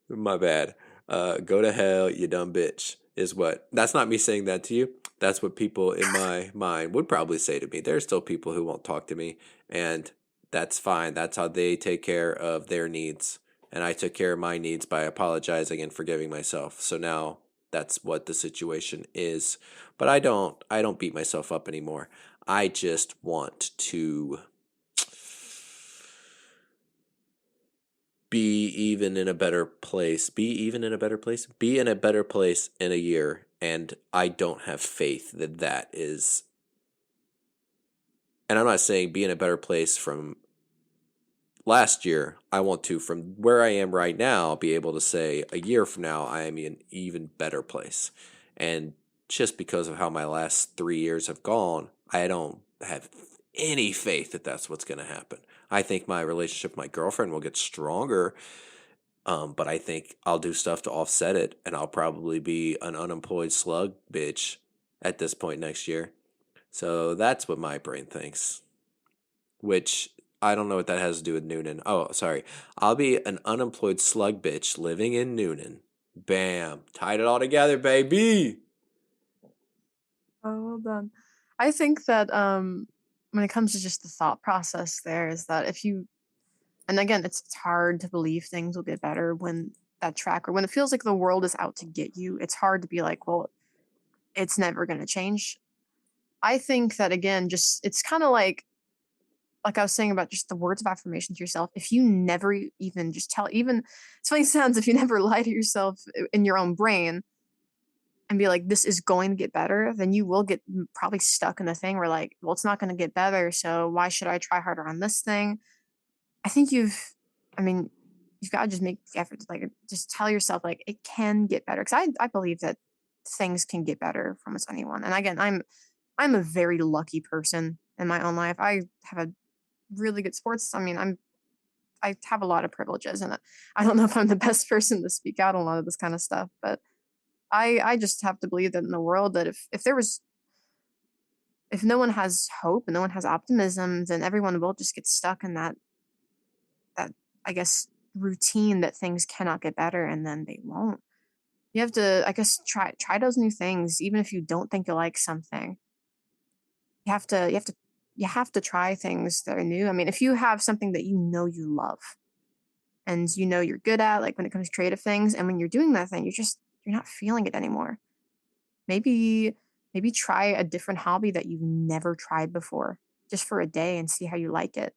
My bad. Go to hell, you dumb bitch, is what. That's not me saying that to you. That's what people in my mind would probably say to me. There's still people who won't talk to me, and that's fine. That's how they take care of their needs. And I took care of my needs by apologizing and forgiving myself. So now that's what the situation is. But I don't beat myself up anymore. I just want to be even in a better place, be even in a better place, be in a better place in a year. And I don't have faith that that is, and I'm not saying be in a better place from last year. I want to, from where I am right now, be able to say a year from now, I am in an even better place. And just because of how my last 3 years have gone, I don't have any faith that that's what's going to happen. I think my relationship with my girlfriend will get stronger. But I think I'll do stuff to offset it, and I'll probably be an unemployed slug bitch at this point next year. So that's what my brain thinks, which I don't know what that has to do with Noonan. Oh, sorry. I'll be an unemployed slug bitch living in Noonan. Bam. Tied it all together, baby. Oh, well done. I think that when it comes to just the thought process there is that if you and again it's hard to believe things will get better when that track or when it feels like the world is out to get you. It's hard to be like, well, it's never going to change. I think that again just it's kind of like I was saying about just the words of affirmation to yourself. If you never even just tell even it's funny sounds if you never lie to yourself in your own brain and be like, this is going to get better, then you will get probably stuck in the thing where like, well, it's not going to get better. So why should I try harder on this thing? I think I mean, you've got to just make the effort to like, just tell yourself like it can get better. Cause I believe that things can get better from us anyone. And again, I'm a very lucky person in my own life. I have a really good sports. I mean, I have a lot of privileges and I don't know if I'm the best person to speak out on a lot of this kind of stuff, but I just have to believe that in the world that if there was if no one has hope and no one has optimism, then everyone will just get stuck in that I guess routine that things cannot get better and then they won't. You have to I guess try those new things even if you don't think you like something. You have to try things that are new. I mean, if you have something that you know you love and you know you're good at like when it comes to creative things and when you're doing that thing you're not feeling it anymore. Maybe maybe try a different hobby that you've never tried before just for a day and see how you like it.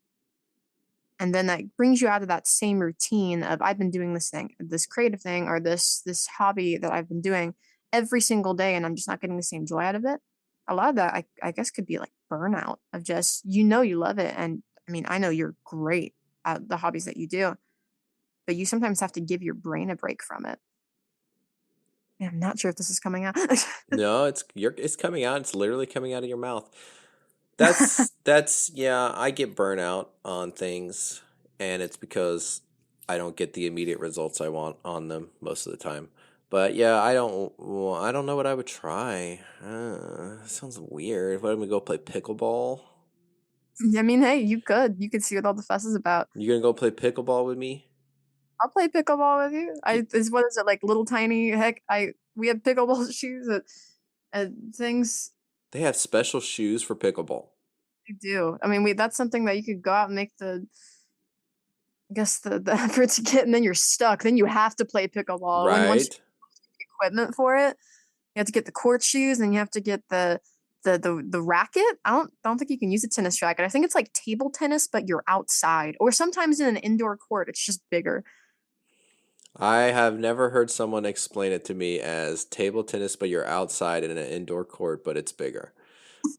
And then that brings you out of that same routine of I've been doing this thing, this creative thing or this hobby that I've been doing every single day and I'm just not getting the same joy out of it. A lot of that I guess could be like burnout of just you love it and I mean I know you're great at the hobbies that you do, but you sometimes have to give your brain a break from it. And I'm not sure if this is coming out. No, it's coming out. It's literally coming out of your mouth. That's yeah, I get burnout on things and it's because I don't get the immediate results I want on them most of the time. But yeah, I don't know what I would try. Sounds weird. What am I go play pickleball? I mean, hey, you could see what all the fuss is about. You gonna go play pickleball with me? I'll play pickleball with you. Get, I is what is it like little tiny heck? I we have pickleball shoes at things. they have special shoes for pickleball. We do. I mean, we that's something that you could go out and make the I guess the effort to get, and then you're stuck. Then you have to play pickleball. When once you Right? get the equipment for it, you have to get the court shoes, and you have to get the racket. I don't think you can use a tennis racket. I think it's like table tennis, but you're outside, or sometimes in an indoor court. It's just bigger. I have never heard someone explain it to me as table tennis, but you're outside in an indoor court, but it's bigger.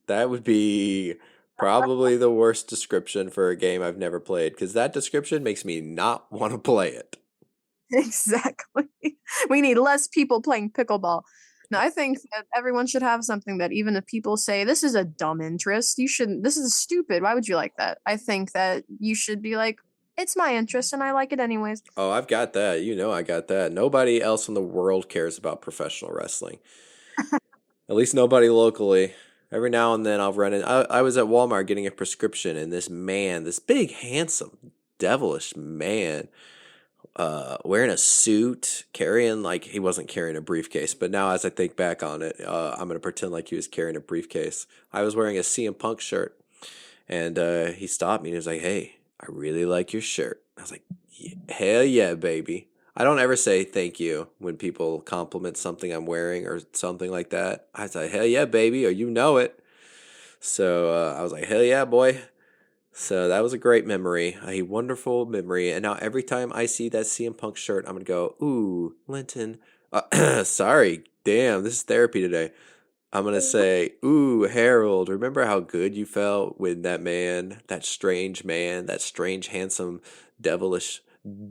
That would be probably the worst description for a game I've never played, because that description makes me not want to play it. Exactly. We need less people playing pickleball. No, I think that everyone should have something that even if people say this is a dumb interest, you shouldn't. This is stupid. Why would you like that? I think that you should be like, it's my interest and I like it anyways. Oh, I've got that. You know, I got that. Nobody else in the world cares about professional wrestling. At least nobody locally. Every now and then I'll run in. I was at Walmart getting a prescription, and this man, this big, handsome, devilish man, wearing a suit, carrying like he wasn't carrying a briefcase. But now, as I think back on it, I'm gonna pretend like he was carrying a briefcase. I was wearing a CM Punk shirt, and he stopped me and he was like, "Hey, I really like your shirt." I was like, "Yeah, hell yeah, baby." I don't ever say thank you when people compliment something I'm wearing or something like that. I say, "Hell yeah, baby," or you know it. So I was like, "Hell yeah, boy." So that was a great memory, a wonderful memory. And now every time I see that CM Punk shirt, I'm gonna go, "Ooh, Linton." Sorry, damn, this is therapy today. I'm gonna say, "Ooh, Harold, remember how good you felt when that strange, handsome, devilish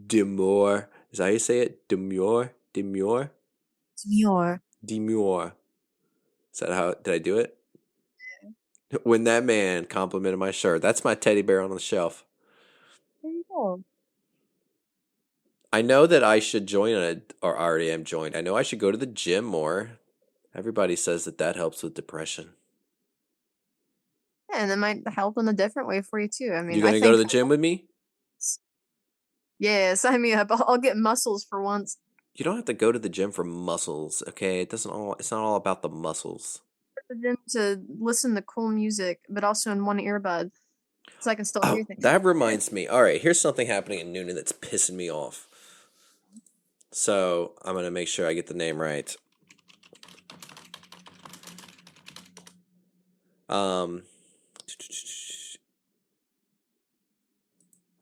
Demure, is that how you say it? It's your. Demure. Is that how, did I do it? When that man complimented my shirt. That's my teddy bear on the shelf. There you go. I know that I should join or I already am joined. I know I should go to the gym more. Everybody says that that helps with depression. Yeah, and it might help in a different way for you too. I You mean, I gonna go to think the gym with me? yeah, sign me up. I'll get muscles for once. You don't have to go to the gym for muscles, okay? It's not all about the muscles. The gym to listen to cool music, but also in one earbud, so I can still Oh, hear things. that reminds me. All right, here's something happening in Noonan that's pissing me off. So I'm gonna make sure I get the name right. Um,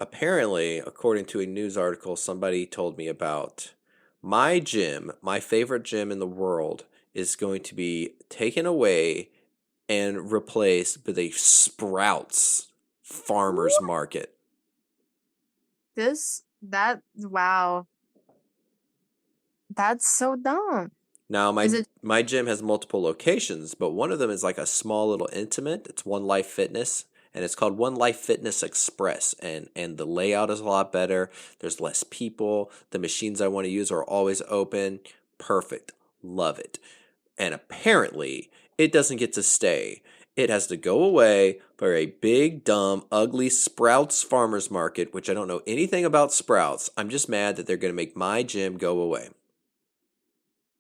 apparently, according to a news article, somebody told me about my gym, my favorite gym in the world, is going to be taken away and replaced with a Sprouts farmers What? market. Wow, that's so dumb. Now Is it my gym has multiple locations, but one of them is like a small little intimate. It's One Life Fitness, and it's called One Life Fitness Express, and the layout is a lot better. There's less people. The machines I want to use are always open. Perfect. Love it. And apparently, it doesn't get to stay. It has to go away for a big, dumb, ugly Sprouts farmers market, which I don't know anything about Sprouts. I'm just mad that they're going to make my gym go away.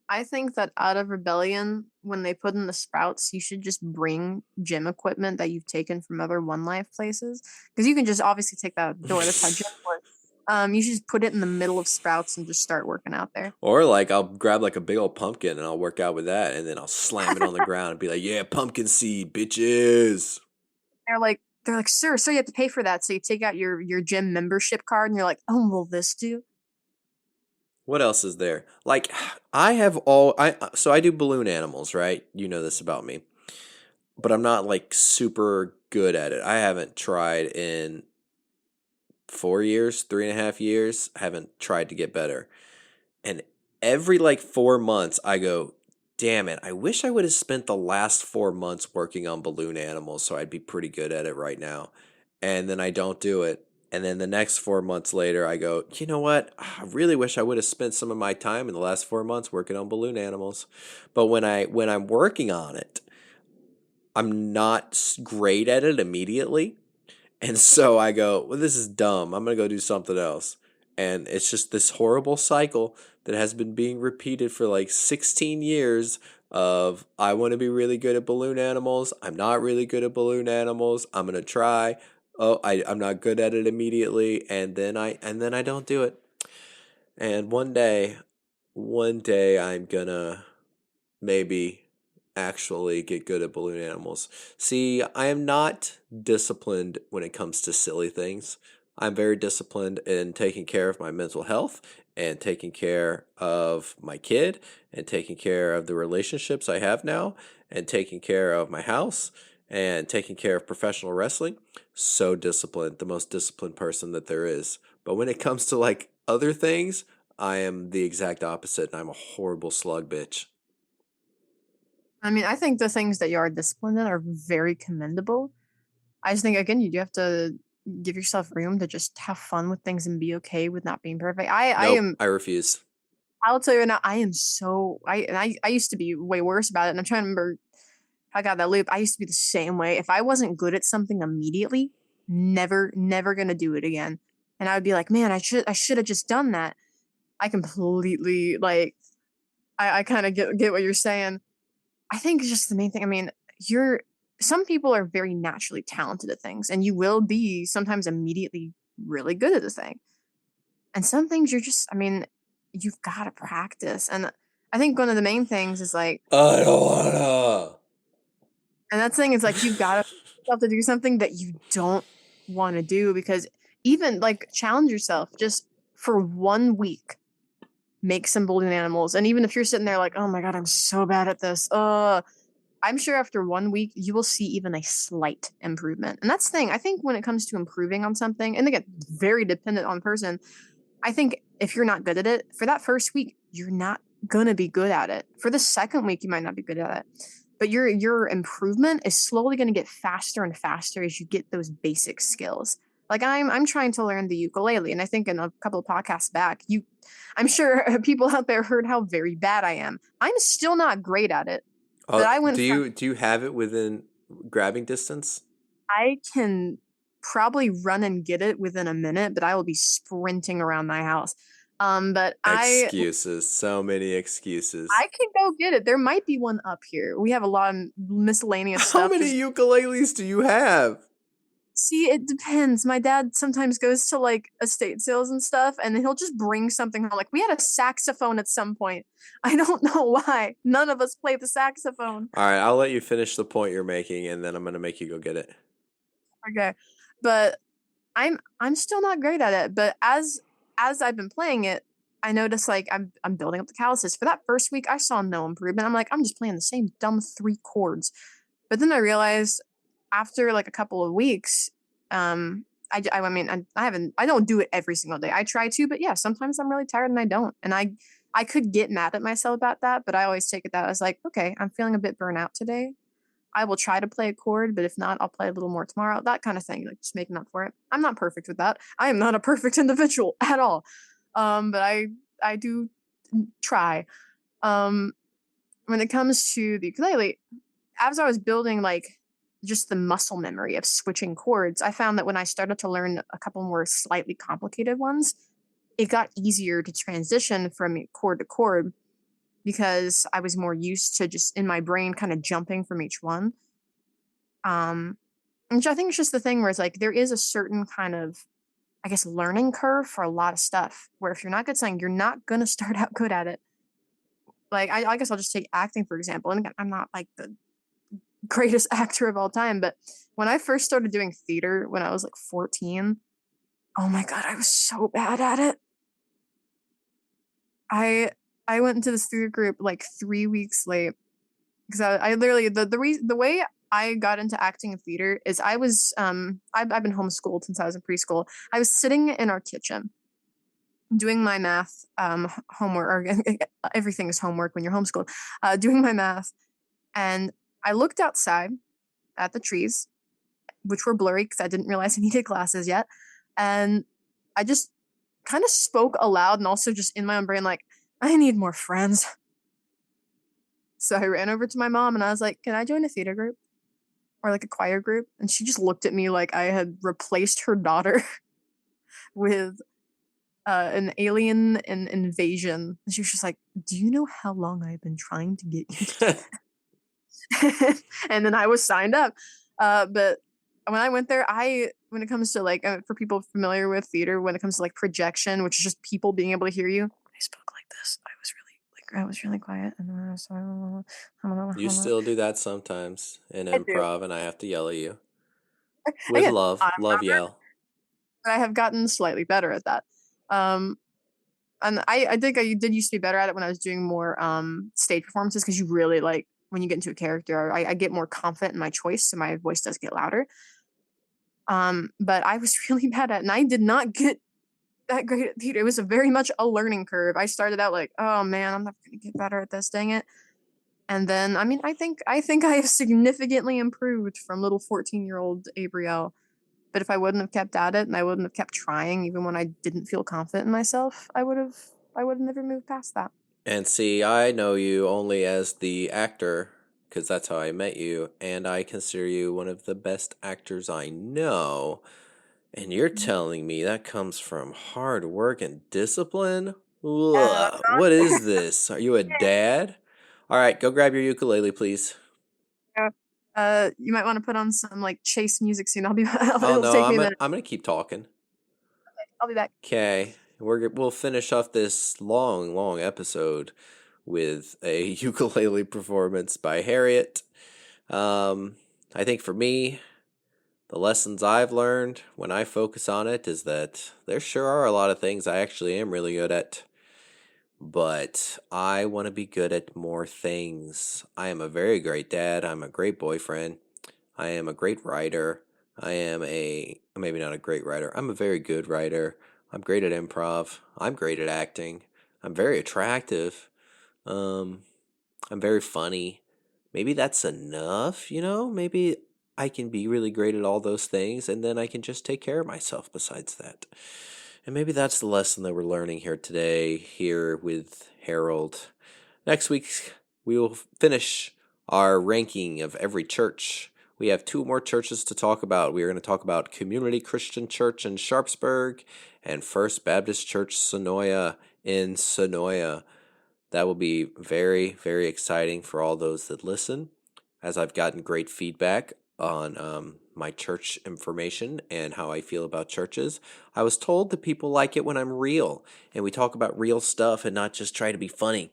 I think that out of rebellion, when they put in the sprouts, you should just bring gym equipment that you've taken from other One Life places. Because you can just obviously take that out the door. That's how gym works. You should just put it in the middle of sprouts and just start working out there. Or like I'll grab like a big old pumpkin and I'll work out with that, and then I'll slam it on the ground and be like, "Yeah, pumpkin seed, bitches." They're like, sir, you have to pay for that. So you take out your gym membership card and you're like, oh, will this do? What else is there? Like I have all I so I do balloon animals, right? You know this about me. But I'm not like super good at it. I haven't tried in 4 years, 3.5 years. I haven't tried to get better. And every like 4 months, I go, "Damn it, I wish I would have spent the last 4 months working on balloon animals so I'd be pretty good at it right now." And then I don't do it. And then the next 4 months later, I go, "You know what? I really wish I would have spent some of my time in the last 4 months working on balloon animals." But when I'm working on it, I'm not great at it immediately. And so I go, "Well, this is dumb. I'm going to go do something else." And it's just this horrible cycle that has been being repeated for like 16 years of I want to be really good at balloon animals. I'm not really good at balloon animals. I'm going to try. Oh, I'm not good at it immediately, and then I don't do it. And one day I'm gonna maybe actually get good at balloon animals. See, I am not disciplined when it comes to silly things. I'm very disciplined in taking care of my mental health and taking care of my kid and taking care of the relationships I have now and taking care of my house and taking care of professional wrestling. So disciplined, the most disciplined person that there is. But when it comes to like other things, I am the exact opposite and I'm a horrible slug bitch. I mean, I think the things that you are disciplined in are very commendable. I just think again, you do have to give yourself room to just have fun with things and be okay with not being perfect. I Nope, am I refuse. I'll tell you right now, I am so I used to be way worse about it, and I'm trying to remember how I got that loop. I used to be the same way. If I wasn't good at something immediately, never gonna do it again. And I would be like, man, I should have just done that. I completely like I kind of get what you're saying. I think it's just the main thing. I mean, you're some people are very naturally talented at things, and you will be sometimes immediately really good at a thing. And some things you're just, I mean, you've got to practice. And I think one of the main things is like, I don't wanna. and that thing is like, you've got to yourself to do something that you don't want to do because even like challenge yourself just for 1 week, make some balloon animals. And even if you're sitting there like, oh my God, I'm so bad at this. I'm sure after 1 week, you will see even a slight improvement. And that's the thing. I think when it comes to improving on something, and again, very dependent on person, I think if you're not good at it, for that first week, you're not gonna be good at it. For the second week, you might not be good at it. But your improvement is slowly gonna get faster and faster as you get those basic skills. Like I'm trying to learn the ukulele, and I think in a couple of podcasts back, I'm sure people out there heard how very bad I am. I'm still not great at it, but I went from Do you have it within grabbing distance? I can probably run and get it within a minute, but I will be sprinting around my house. But Excuses, so many excuses. I can go get it. There might be one up here. We have a lot of miscellaneous How stuff. many Just ukuleles do you have? see, it depends. My dad sometimes goes to like estate sales and stuff, and he'll just bring something home. Like we had a saxophone at some point. I don't know why. None of us play the saxophone. All right, I'll let you finish the point you're making, and then I'm gonna make you go get it. Okay, but I'm still not great at it, but as I've been playing it, I notice like I'm building up the calluses. For that first week, I saw no improvement. I'm like, I'm just playing the same dumb 3 chords. But then I realized after like a couple of weeks, I mean, I haven't, I don't do it every single day. I try to, but yeah, sometimes I'm really tired and I don't. And I could get mad at myself about that, but I always take it that as like, okay, I'm feeling a bit burnt out today. I will try to play a chord, but if not, I'll play a little more tomorrow. That kind of thing, like just making up for it. I'm not perfect with that. I am not a perfect individual at all. But I do try. Um, when it comes to the ukulele, as I was building like just the muscle memory of switching chords, I found that when I started to learn a couple more slightly complicated ones, it got easier to transition from chord to chord because I was more used to just in my brain kind of jumping from each one. Um, which I think is just the thing where it's like there is a certain kind of, I guess, learning curve for a lot of stuff. Where if you're not good at something, you're not gonna start out good at it. Like I guess I'll just take acting for example. And again, I'm not like the greatest actor of all time, but when I first started doing theater when I was like 14, oh my god, I was so bad at it. I I went into this theater group like 3 weeks late because I literally the way I got into acting and theater is I've been homeschooled since I was in preschool. I was sitting in our kitchen doing my math homework or everything is homework when you're homeschooled. Doing my math and I looked outside at the trees, which were blurry because I didn't realize I needed glasses yet, and I just kind of spoke aloud and also just in my own brain like I need more friends. So I ran over to my mom and I was like, "Can I join a theater group?" Or like a choir group, and she just looked at me like I had replaced her daughter with an alien and invasion. And she was just like, "Do you know how long I've been trying to get you to do that?" And then I was signed up. But when I went there, when it comes to like for people familiar with theater, when it comes to like projection, which is just people being able to hear you. I spoke like this. I was really quiet, and then I was You still do that sometimes in I do. improv, and I have to yell at you with Again, love. I'm Love not yell. but I have gotten slightly better at that. Um, and I think I did used to be better at it when I was doing more stage performances because you really like when you get into a character, I get more confident in my choice, so my voice does get louder. But I was really bad at it, and I did not get that great at theater. It was a very much a learning curve. I started out like, oh man, I'm never gonna get better at this, dang it. And then, I mean, I think I have significantly improved from little 14-year-old Abrielle. But if I wouldn't have kept at it and I wouldn't have kept trying, even when I didn't feel confident in myself, I would have never moved past that. And see, I know you only as the actor, because that's how I met you, and I consider you one of the best actors I know. And you're Mhm. telling me that comes from hard work and discipline? Yeah, Ugh, what is this? Are you a dad? All right, go grab your ukulele, please. yeah. You might want to put on some like chase music soon. I'll be. Oh It'll no, take me a minute. I'm gonna keep talking. I'll be back. Okay, we'll finish off this long episode with a ukulele performance by Harriet. Um, I think for me, the lessons I've learned when I focus on it is that there sure are a lot of things I actually am really good at, but I want to be good at more things. I am a very great dad. I'm a great boyfriend. I am a great writer. I am maybe not a great writer. I'm a very good writer. I'm great at improv. I'm great at acting. I'm very attractive. Um, I'm very funny. Maybe that's enough, you know? Maybe I can be really great at all those things and then I can just take care of myself besides that. And maybe that's the lesson that we're learning here today, here with Harold. Next week, we will finish our ranking of every church. We have two more churches to talk about. We are going to talk about Community Christian Church in Sharpsburg and First Baptist Church Sonoya in Sonoya. That will be very exciting for all those that listen, as I've gotten great feedback on my church information and how I feel about churches. I was told that people like it when I'm real and we talk about real stuff and not just try to be funny.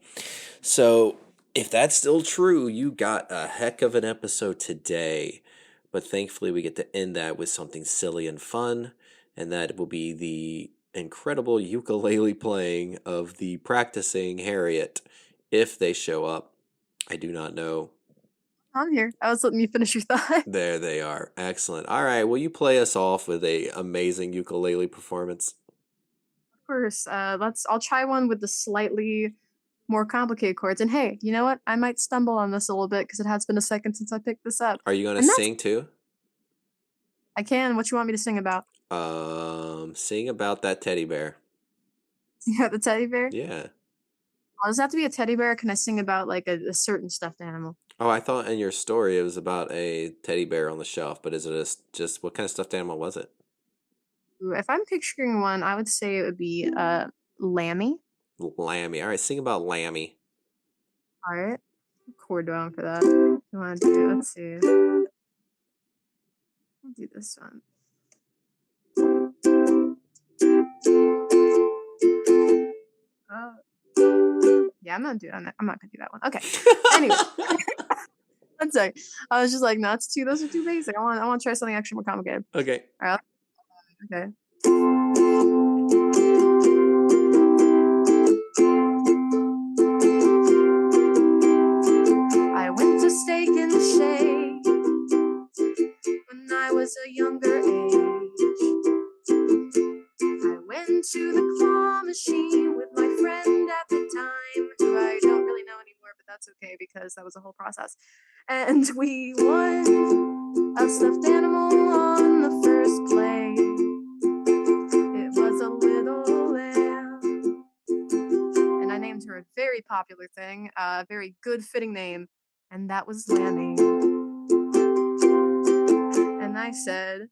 So, if that's still true, you got a heck of an episode today. But thankfully, we get to end that with something silly and fun, and that will be the incredible ukulele playing of the practicing Harriet. If they show up, I do not know. I'm here. I was letting you finish your thought. There they are. Excellent. All right, will you play us off with a amazing ukulele performance? Of course. I'll try one with the slightly more complicated chords. And hey, you know what? I might stumble on this a little bit because it has been a second since I picked this up. Are you going to And that's sing too? I can. What you want me to sing about? Sing about that teddy bear. Yeah, the teddy bear. Yeah. Oh, does it have to be a teddy bear? Or can I sing about like a certain stuffed animal? Oh, I thought in your story it was about a teddy bear on the shelf, but is it just what kind of stuffed animal was it? Ooh, if I'm picturing one, I would say it would be Lammy. Lammy. All right, sing about Lammy. All right. Chord down for that. You want to do? Let's see. I'll do this one. Uh, yeah, I'm not gonna do that one. Okay. Anyway, one sec. I was just like, no, those are too basic. I want to try something actually more complicated. Okay. All right. Okay. I went to Steak and Shake when I was a younger age. I went to the claw machine with my friend at the time, who I don't really know anymore, but that's okay because that was a whole process. And we won a stuffed animal on the first play. It was a little lamb. And I named her a very popular thing, a very good fitting name, and that was Lammy. And I said,